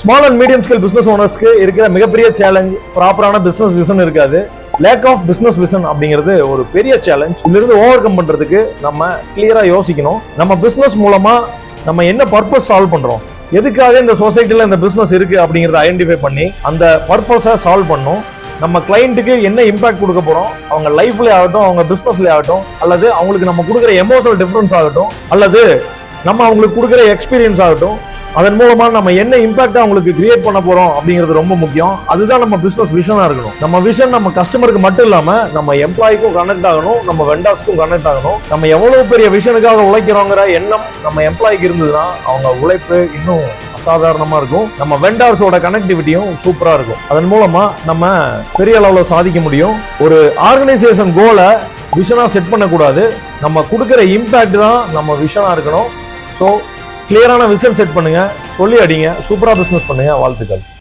Small and medium scale business ஓனர்ஸ்க்கு இருக்கிற மிகப்பெரிய சேலஞ்ச் ப்ராப்பரான பிசினஸ் விசன் இருக்காது. லேக் ஆஃப் பிசினஸ் விசன் அப்படிங்கிறது ஒரு பெரிய சேலஞ்ச். இதிலிருந்து ஓவர் கம் பண்றதுக்கு நம்ம கிளியரா யோசிக்கணும். நம்ம பிசினஸ் மூலமா நம்ம என்ன பர்பஸ் சால்வ் பண்றோம், எதுக்காக இந்த சொசைட்டில இந்த பிசினஸ் இருக்கு அப்படிங்கறத ஐடென்டிஃபை பண்ணி அந்த பர்பஸை சால்வ் பண்ணும். நம்ம கிளையண்ட்டுக்கு என்ன இம்பாக்ட் கொடுக்க போறோம், அவங்க லைஃப்ல ஆகட்டும், அவங்க பிசினஸ்ல ஆகட்டும், அல்லது அவங்களுக்கு நம்ம கொடுக்குற எமோஷனல் டிஃபரன்ஸ் ஆகட்டும், அல்லது நம்ம அவங்களுக்கு கொடுக்குற எக்ஸ்பீரியன்ஸ் ஆகட்டும், அதன் மூலமா நம்ம என்ன இம்பாக்ட் அவங்களுக்கு கிரியேட் பண்ண போறோம் அப்படிங்கிறது ரொம்ப முக்கியம். அதுதான் நம்ம பிசினஸ் விஷனா இருக்கணும். நம்ம விஷன் நம்ம கஸ்டமருக்கு மட்டும் இல்லாம நம்ம எம்ப்ளாய்க்கும் கனெக்ட் ஆகணும், நம்ம வெண்டார்ஸ்க்கும் கனெக்ட் ஆகணும். நம்ம எவ்வளவு பெரிய விஷனுக்காக உழைக்கிறோங்கிற எண்ணம் நம்ம எம்ப்ளாய்க்கு இருந்ததுன்னா அவங்க உழைப்பு இன்னும் அசாதாரணமா இருக்கும். நம்ம வெண்டார்ஸோட கனெக்டிவிட்டியும் சூப்பரா இருக்கும். அதன் மூலமா நம்ம பெரிய அளவுல சாதிக்க முடியும். ஒரு ஆர்கனைசேஷன் கோலை விஷனா செட் பண்ணக்கூடாது, நம்ம கொடுக்குற இம்பாக்ட் தான் நம்ம விஷனா இருக்கணும். ஸோ கிளியரான விஷன் செட் பண்ணுங்க, சொல்லி அடிங்க, சூப்பரா பிசினஸ் பண்ணுங்க. வாழ்த்துக்கள்.